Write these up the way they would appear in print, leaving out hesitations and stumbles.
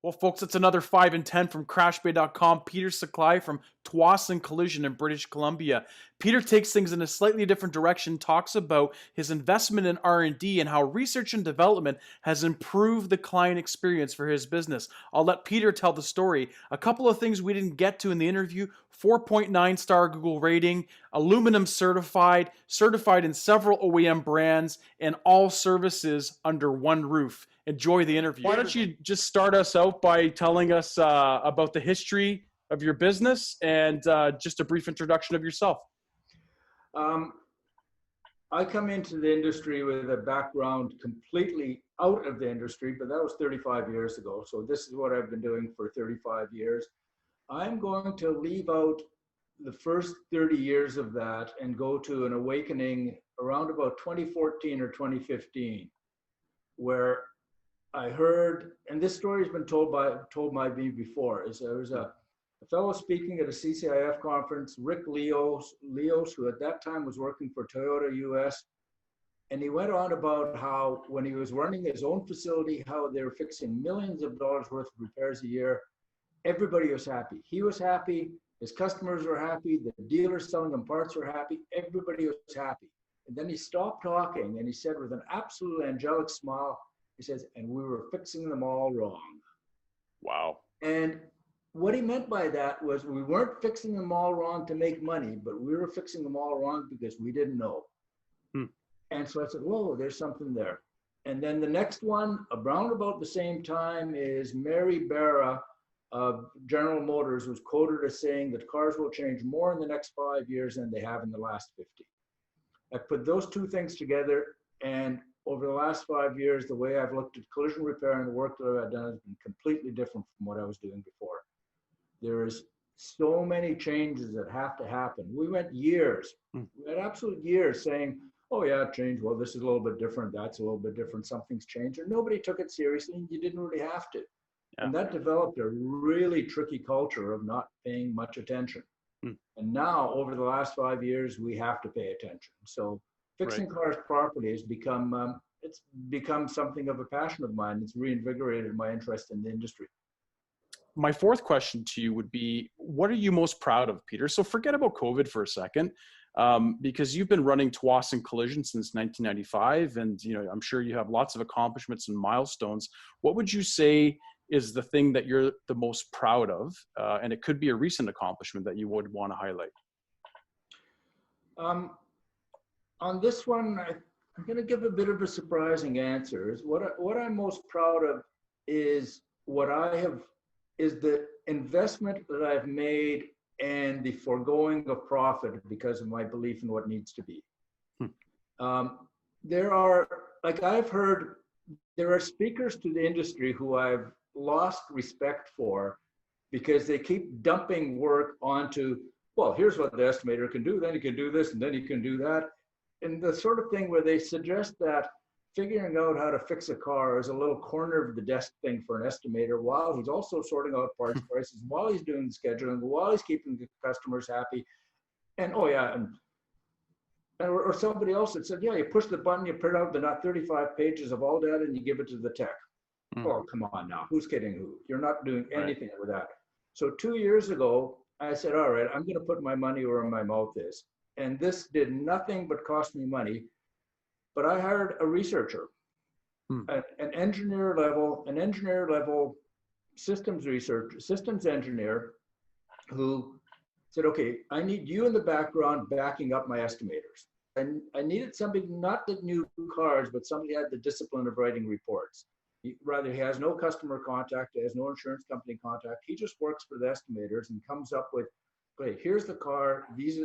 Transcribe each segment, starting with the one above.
Well, folks, it's another 5 and 10 from CrashBay.com. Peter Sziklai from Tsawwassen Collision in British Columbia. Peter takes things in a slightly different direction, talks about his investment in R&D and how research and development has improved the client experience for his business. I'll let Peter tell the story. A couple of things we didn't get to in the interview: 4.9-star Google rating, aluminum certified, certified in several OEM brands, and all services under one roof. Enjoy the interview. Why don't you just start us out by telling us about the history of your business and just a brief introduction of yourself? Um, I come into the industry with a background completely out of the industry, but that was 35 years ago. So this is what I've been doing for 35 years. I'm going to leave out the first 30 years of that and go to an awakening around about 2014 or 2015, where I heard, and this story has been told by me before, is there was a fellow speaking at a CCIF conference, Rick Leos, who at that time was working for Toyota US. And he went on about how when he was running his own facility, how they were fixing millions of dollars worth of repairs a year. Everybody was happy. He was happy. His customers were happy. The dealers selling him parts were happy. Everybody was happy. And then he stopped talking and he said with an absolute angelic smile, he says, and we were fixing them all wrong. Wow. And what he meant by that was we weren't fixing them all wrong to make money, but we were fixing them all wrong because we didn't know. And so I said, whoa, there's something there. And then the next one, around about the same time, is Mary Barra of General Motors was quoted as saying that cars will change more in the next 5 years than they have in the last 50. I put those two things together, and over the last 5 years, the way I've looked at collision repair and the work that I've done has been completely different from what I was doing before. There's so many changes that have to happen. We went years, we had absolute years saying, oh yeah, change, well, this is a little bit different, that's a little bit different, something's changed, and nobody took it seriously, and you didn't really have to. Yeah. And that developed a really tricky culture of not paying much attention. And now, over the last 5 years, we have to pay attention. So fixing cars properly has become, it's become something of a passion of mine. It's reinvigorated my interest in the industry. My fourth question to you would be, what are you most proud of, Peter? So forget about COVID for a second, because you've been running Tsawwassen Collision since 1995, and I'm sure you have lots of accomplishments and milestones. What would you say is the thing that you're the most proud of? And it could be a recent accomplishment that you would want to highlight. On this one, I'm going to give a bit of a surprising answer. What I'm most proud of is the investment that I've made and the foregoing of profit because of my belief in what needs to be. There are speakers to the industry who I've lost respect for because they keep dumping work onto, well, here's what the estimator can do, then he can do this, and then he can do that. And the sort of thing where they suggest that figuring out how to fix a car is a little corner of the desk thing for an estimator while he's also sorting out parts prices, while he's doing the scheduling, while he's keeping the customers happy. And oh yeah, or somebody else that said, yeah, you push the button, you print out the 35 pages of all data and you give it to the tech. Oh, come on now, who's kidding who? You're not doing anything with that. So 2 years ago, I said, all right, I'm gonna put my money where my mouth is. And this did nothing but cost me money. But I hired a researcher, an engineer level systems engineer who said, okay, I need you in the background backing up my estimators. And I needed somebody not that knew cars, but somebody who had the discipline of writing reports. He has no customer contact, he has no insurance company contact. He just works for the estimators and comes up with, okay, here's the car, here's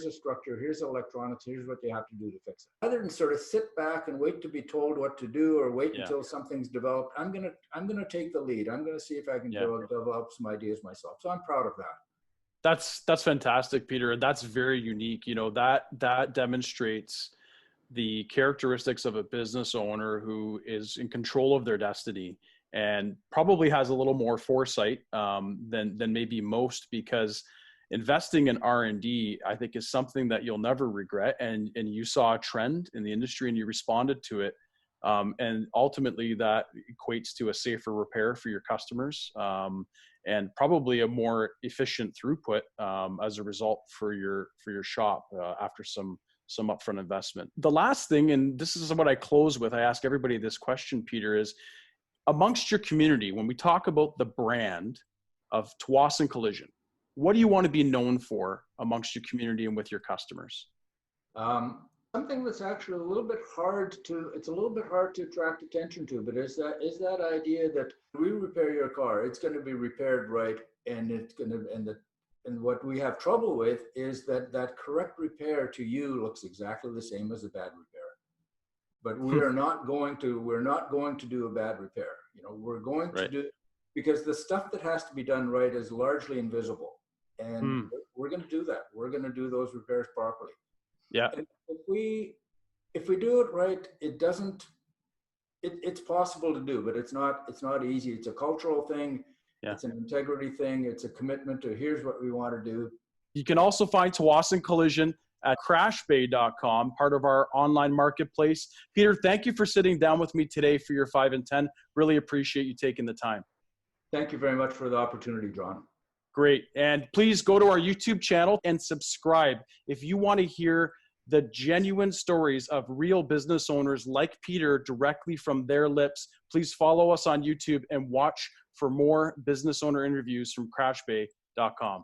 the structure, here's the electronics, here's what you have to do to fix it. Rather than sort of sit back and wait to be told what to do or wait until something's developed, I'm gonna take the lead. I'm gonna see if I can develop some ideas myself. So I'm proud of that. That's fantastic, Peter. That's very unique. That demonstrates the characteristics of a business owner who is in control of their destiny and probably has a little more foresight than maybe most, because investing in R&D, I think, is something that you'll never regret. And you saw a trend in the industry and you responded to it And ultimately that equates to a safer repair for your customers, and probably a more efficient throughput as a result for your shop after some upfront investment. The last thing, and this is what I close with, I ask everybody this question, Peter, is amongst your community, when we talk about the brand of Tsawwassen Collision, what do you want to be known for amongst your community and with your customers? Something that's actually a little bit hard to, it's a little bit hard to attract attention to, but is that idea that we repair your car, it's going to be repaired right, and it's going to, and what we have trouble with is that correct repair to you looks exactly the same as a bad repair. But we're not going to do a bad repair. You know, we're going to do, because the stuff that has to be done right is largely invisible, and we're going to do that. We're going to do those repairs properly. Yeah. And if we do it right, it's possible to do, but it's not easy. It's a cultural thing. Yeah. It's an integrity thing. It's a commitment to here's what we want to do. You can also find Tsawwassen Collision at crashbay.com, part of our online marketplace. Peter, thank you for sitting down with me today for your 5 and 10. Really appreciate you taking the time. Thank you very much for the opportunity, John. Great. And please go to our YouTube channel and subscribe if you want to hear the genuine stories of real business owners like Peter directly from their lips. Please follow us on YouTube and watch for more business owner interviews from crashbay.com.